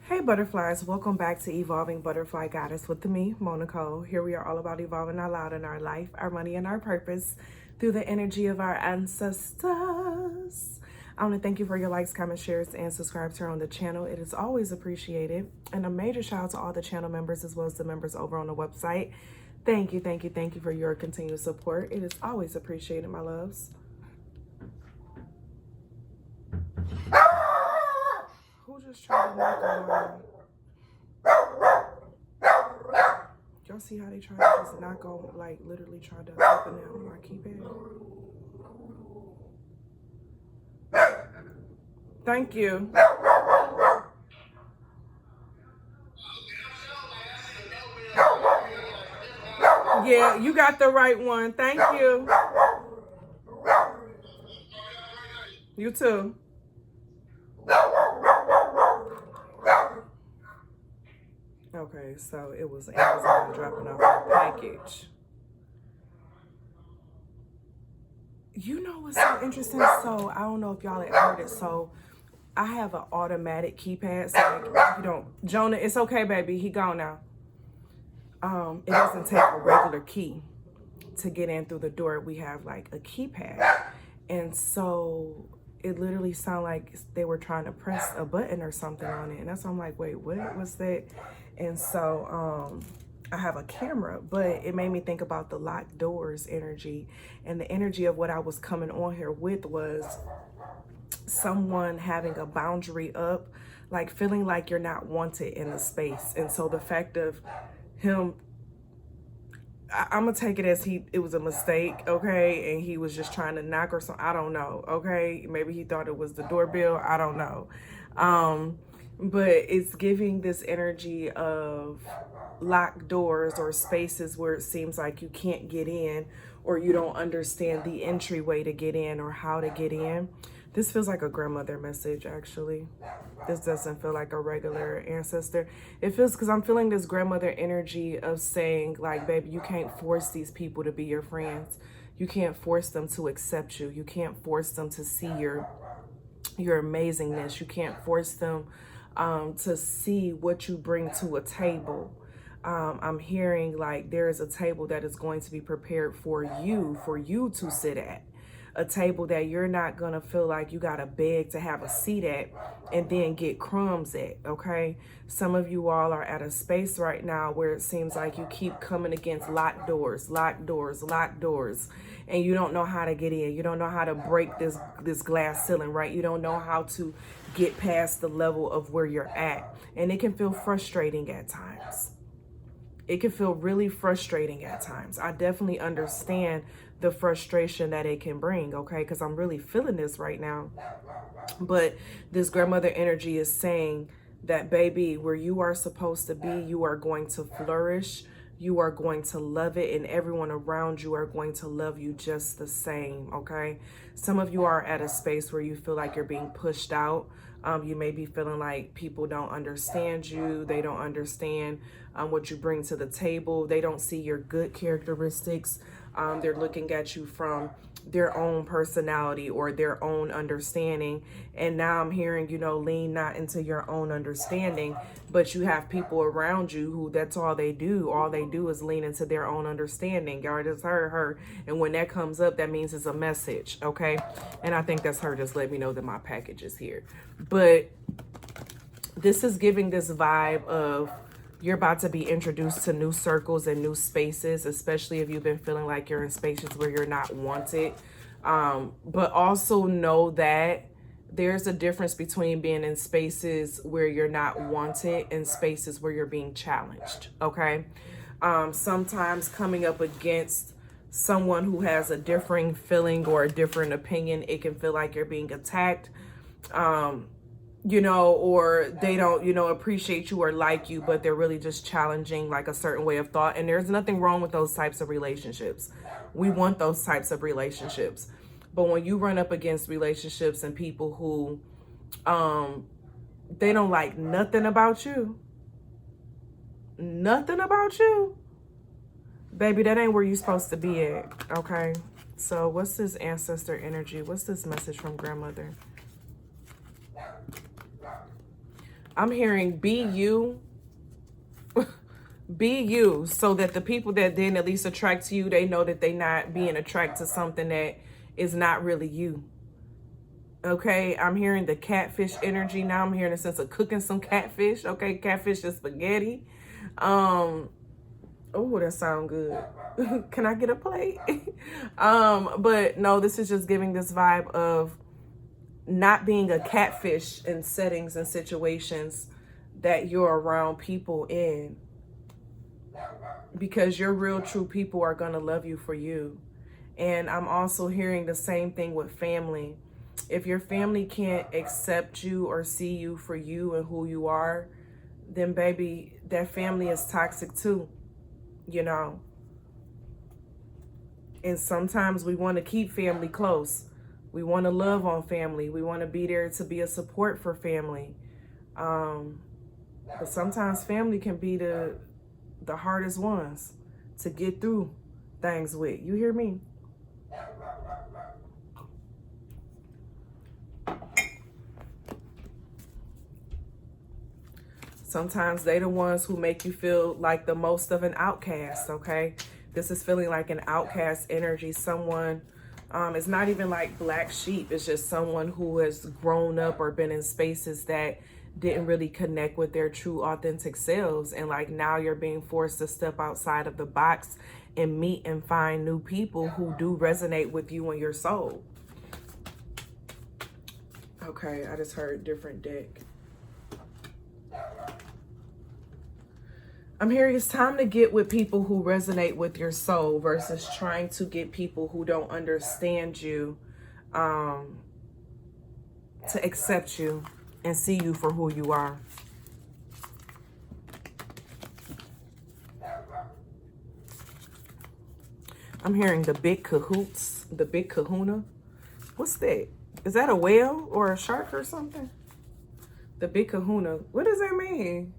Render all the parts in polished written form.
Hey butterflies, welcome back to Evolving Butterfly Goddess with me, Moe Nicole. Here we are all about evolving out loud in our life, our money, and our purpose through the energy of our ancestors. I want to thank you for your likes, comments, shares, and subscribes here on the channel. It is always appreciated. And a major shout out to all the channel members as well as the members over on the website. Thank you, thank you, thank you for your continued support. It is always appreciated, my loves. Who just tried to knock on my... Y'all see how they try to just knock on, like literally try to open it on my keypad? Thank you. Yeah, you got the right one. Thank you. You too. Okay, so it was Amazon dropping off a package. You know what's so interesting? So I don't know if y'all had heard it. So I have an automatic keypad. So like, you don't, Jonah, it's okay, baby. He gone now. It doesn't take a regular key to get in through the door. We have like a keypad. And so it literally sounded like they were trying to press a button or something on it. And that's why I'm like, wait, what was that? And so I have a camera, but it made me think about the locked doors energy. And the energy of what I was coming on here with was someone having a boundary up, like feeling like you're not wanted in the space. And so the fact of him, I'm gonna take it as it was a mistake, okay, and he was just trying to knock or something. I don't know, okay, maybe he thought it was the doorbell. I don't know, but it's giving this energy of locked doors or spaces where it seems like you can't get in, or you don't understand the entryway to get in or how to get in. This feels like a grandmother message, actually. This doesn't feel like a regular ancestor. It feels, because I'm feeling this grandmother energy of saying, like, baby, you can't force these people to be your friends. You can't force them to accept you. You can't force them to see your amazingness. You can't force them to see what you bring to a table. I'm hearing like there is a table that is going to be prepared for you to sit at. A table that you're not going to feel like you got to beg to have a seat at and then get crumbs at, okay? Some of you all are at a space right now where it seems like you keep coming against locked doors, and you don't know how to get in. You don't know how to break this glass ceiling, right? You don't know how to get past the level of where you're at. And it can feel frustrating at times. It can feel really frustrating at times. I definitely understand the frustration that it can bring, okay? Because I'm really feeling this right now. But this grandmother energy is saying that, baby, where you are supposed to be, you are going to flourish. You are going to love it, and everyone around you are going to love you just the same, okay? Some of you are at a space where you feel like you're being pushed out. You may be feeling like people don't understand you. They don't understand what you bring to the table. They don't see your good characteristics. They're looking at you from their own personality or their own understanding. And now I'm hearing, lean not into your own understanding, but you have people around you who that's all they do. All they do is lean into their own understanding. Y'all just heard her. And when that comes up, that means it's a message, okay? And I think that's her just letting me know that my package is here. But this is giving this vibe of you're about to be introduced to new circles and new spaces, especially if you've been feeling like you're in spaces where you're not wanted. But also know that there's a difference between being in spaces where you're not wanted and spaces where you're being challenged, okay? Sometimes coming up against someone who has a differing feeling or a different opinion, it can feel like you're being attacked. Or they don't, appreciate you or like you, but they're really just challenging like a certain way of thought. And there's nothing wrong with those types of relationships. We want those types of relationships. But when you run up against relationships and people who, they don't like nothing about you, baby, that ain't where you're supposed to be at, okay? So what's this ancestor energy? What's this message from grandmother? I'm hearing be you. Be you, so that the people that then at least attract to you, they know that they not being attracted to something that is not really you. Okay, I'm hearing the catfish energy now. I'm hearing a sense of cooking some catfish. Okay, catfish and spaghetti. Oh, that sounds good. Can I get a plate? But no, this is just giving this vibe of not being a catfish in settings and situations that you're around people in. Because your real true people are going to love you for you. And I'm also hearing the same thing with family. If your family can't accept you or see you for you and who you are, then baby, that family is toxic too, you know. And sometimes we want to keep family close. We want to love on family. We want to be there to be a support for family. But sometimes family can be the hardest ones to get through things with. You hear me? Sometimes they the ones who make you feel like the most of an outcast, okay? This is feeling like an outcast energy. Someone, it's not even like black sheep. It's just someone who has grown up or been in spaces that didn't really connect with their true authentic selves. And like now you're being forced to step outside of the box and meet and find new people who do resonate with you and your soul. Okay, I just heard different deck. I'm hearing it's time to get with people who resonate with your soul versus trying to get people who don't understand you to accept you and see you for who you are. I'm hearing the big cahoots, the big kahuna. What's that? Is that a whale or a shark or something? The big kahuna. What does that mean?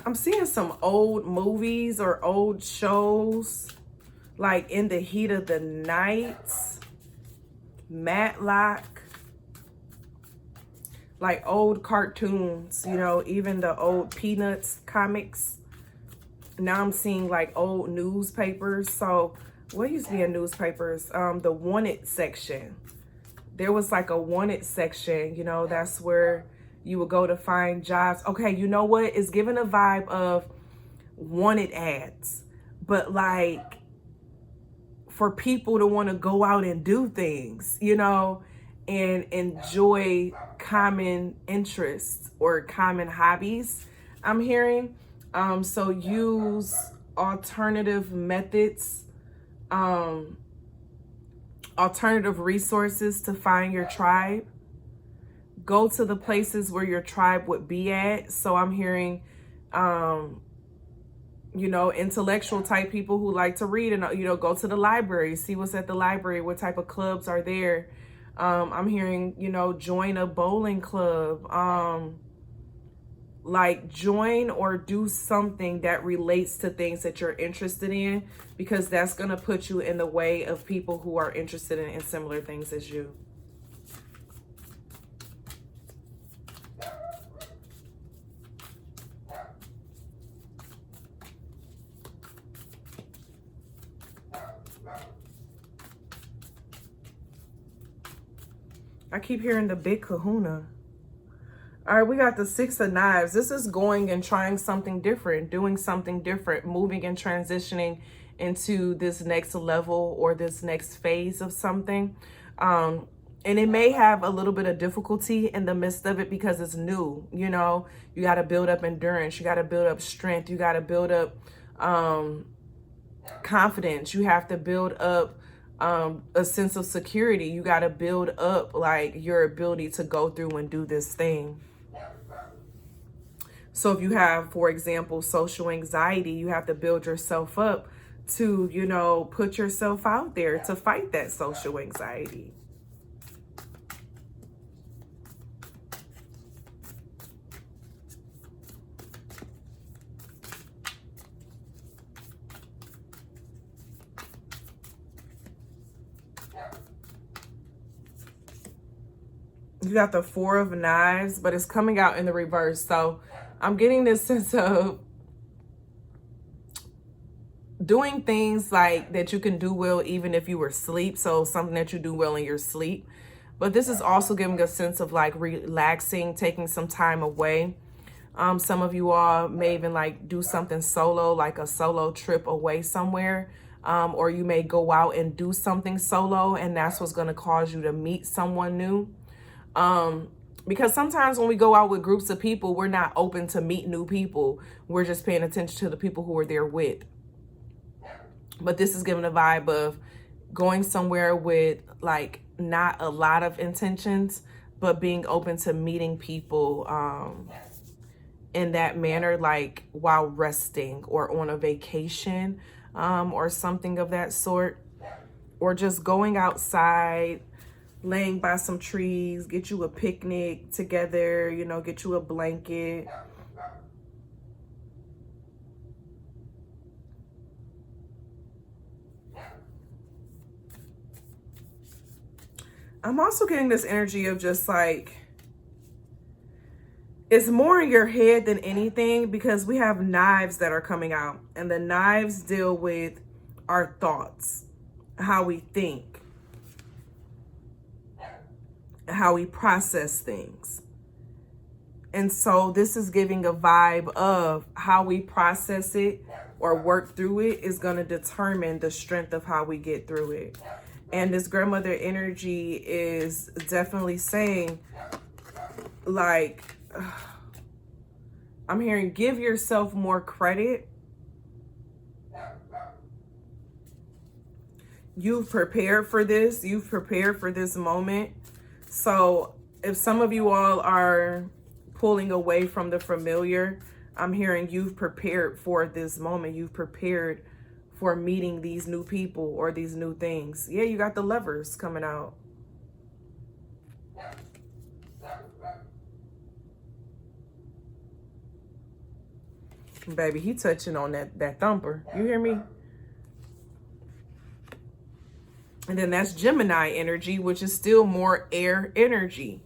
I'm seeing some old movies or old shows, like In the Heat of the Night, Matlock, like old cartoons, you know, even the old Peanuts comics. Now I'm seeing like old newspapers. So what used to be in newspapers? The wanted section. There was like a wanted section, you know, that's where you would go to find jobs. Okay, you know what? It's giving a vibe of wanted ads, but like for people to want to go out and do things, you know, and enjoy common interests or common hobbies, I'm hearing. So use alternative methods, alternative resources to find your tribe. Go to the places where your tribe would be at. So I'm hearing, you know, intellectual type people who like to read and, you know, go to the library, see what's at the library, what type of clubs are there. I'm hearing, you know, join a bowling club, like join or do something that relates to things that you're interested in, because that's going to put you in the way of people who are interested in similar things as you. I keep hearing the big kahuna. All right, we got the Six of Knives. This is going and trying something different, doing something different, moving and transitioning into this next level or this next phase of something. And it may have a little bit of difficulty in the midst of it because it's new. You know, you got to build up endurance. You got to build up strength. You got to build up confidence. You have to build up a sense of security. You got to build up like your ability to go through and do this thing. So if you have, for example, social anxiety, you have to build yourself up to, you know, put yourself out there to fight that social anxiety. You got the Four of Knives, but it's coming out in the reverse. So I'm getting this sense of doing things like that you can do well even if you were asleep. So something that you do well in your sleep. But this is also giving a sense of like relaxing, taking some time away. Some of you all may even like do something solo, like a solo trip away somewhere. Or you may go out and do something solo, and that's what's going to cause you to meet someone new. Because sometimes when we go out with groups of people, we're not open to meet new people. We're just paying attention to the people who we're there with. But this is giving a vibe of going somewhere with like not a lot of intentions, but being open to meeting people in that manner, like while resting or on a vacation or something of that sort, or just going outside, laying by some trees, get you a picnic together, you know, get you a blanket. I'm also getting this energy of just like, it's more in your head than anything, because we have knives that are coming out, and the knives deal with our thoughts, how we think, how we process things. And so this is giving a vibe of how we process it or work through it is going to determine the strength of how we get through it. And this grandmother energy is definitely saying, like, I'm hearing, give yourself more credit. You've prepared for this. You've prepared for this moment. So if some of you all are pulling away from the familiar, I'm hearing you've prepared for this moment. You've prepared for meeting these new people or these new things. Yeah, you got the Lovers coming out. Baby, he touching on that thumper. You hear me? And then that's Gemini energy, which is still more air energy,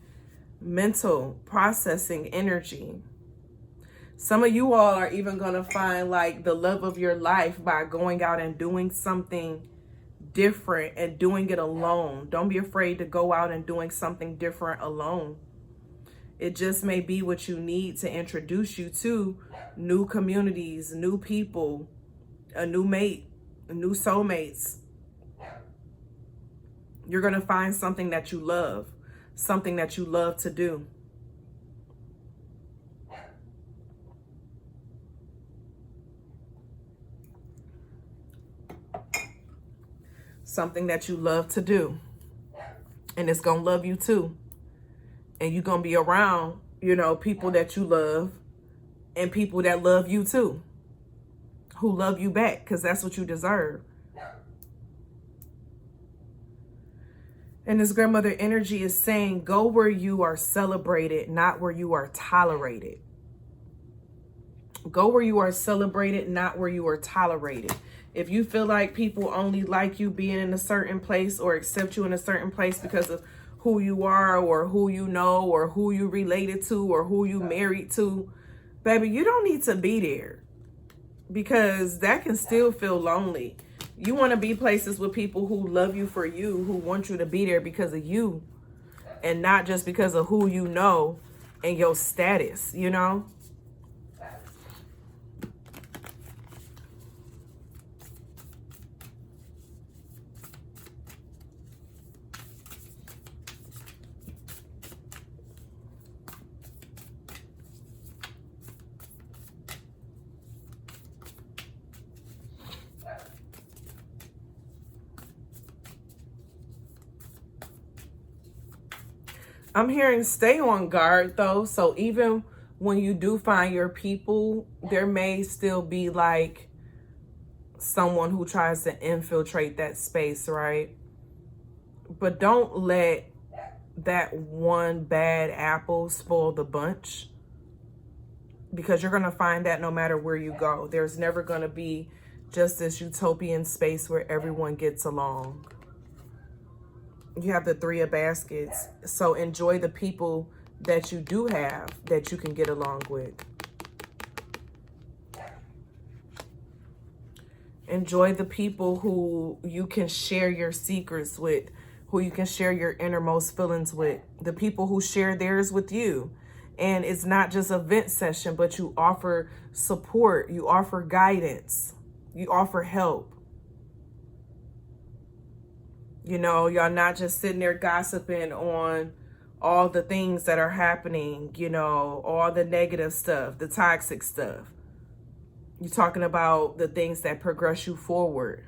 mental processing energy. Some of you all are even going to find like the love of your life by going out and doing something different and doing it alone. Don't be afraid to go out and doing something different alone. It just may be what you need to introduce you to new communities, new people, a new mate, new soulmates. You're going to find something that you love, something that you love to do. Something that you love to do. And it's going to love you too. And you're going to be around, you know, people that you love and people that love you too, who love you back, because that's what you deserve. And this grandmother energy is saying, go where you are celebrated, not where you are tolerated. Go where you are celebrated, not where you are tolerated. If you feel like people only like you being in a certain place or accept you in a certain place because of who you are or who you know or who you related to or who you married to, baby, you don't need to be there, because that can still feel lonely. You want to be places with people who love you for you, who want you to be there because of you and not just because of who you know and your status, you know? I'm hearing stay on guard though. So even when you do find your people, there may still be like someone who tries to infiltrate that space, right? But don't let that one bad apple spoil the bunch, because you're going to find that no matter where you go. There's never going to be just this utopian space where everyone gets along. You have the Three of Baskets. So enjoy the people that you do have that you can get along with. Enjoy the people who you can share your secrets with, who you can share your innermost feelings with, the people who share theirs with you. And it's not just a vent session, but you offer support, you offer guidance, you offer help. You know, y'all not just sitting there gossiping on all the things that are happening, you know, all the negative stuff, the toxic stuff. You're talking about the things that progress you forward.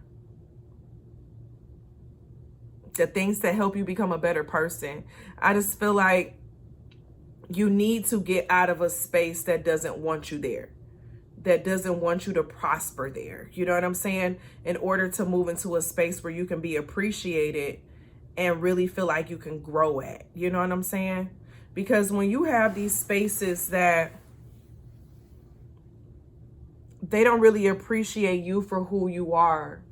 The things that help you become a better person. I just feel like you need to get out of a space that doesn't want you there. That doesn't want you to prosper there. You know what I'm saying? In order to move into a space where you can be appreciated and really feel like you can grow at. You know what I'm saying? Because when you have these spaces that they don't really appreciate you for who you are,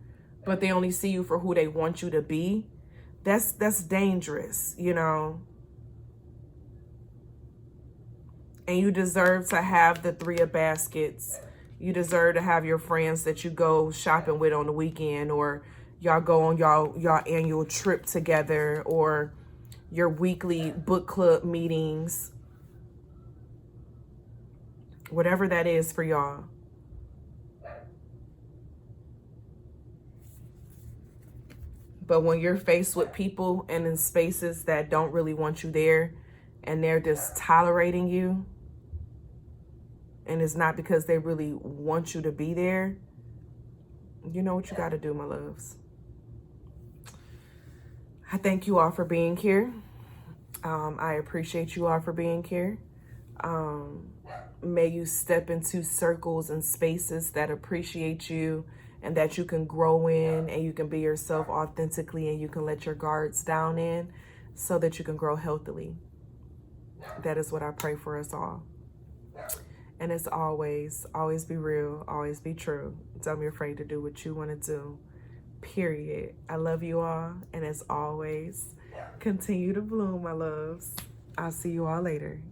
but they only see you for who they want you to be, that's dangerous, you know? And you deserve to have the Three of Baskets. You deserve to have your friends that you go shopping with on the weekend, or y'all go on y'all annual trip together, or your weekly book club meetings. Whatever that is for y'all. But when you're faced with people and in spaces that don't really want you there, and they're just tolerating you, and it's not because they really want you to be there, you know what you got to do, my loves. I thank you all for being here. I appreciate you all for being here. May you step into circles and spaces that appreciate you and that you can grow in, and you can be yourself authentically, and you can let your guards down in so that you can grow healthily. That is what I pray for us all. And as always be real, always be true. Don't be afraid to do what you want to do, period. I love you all. And as always, continue to bloom, my loves. I'll see you all later.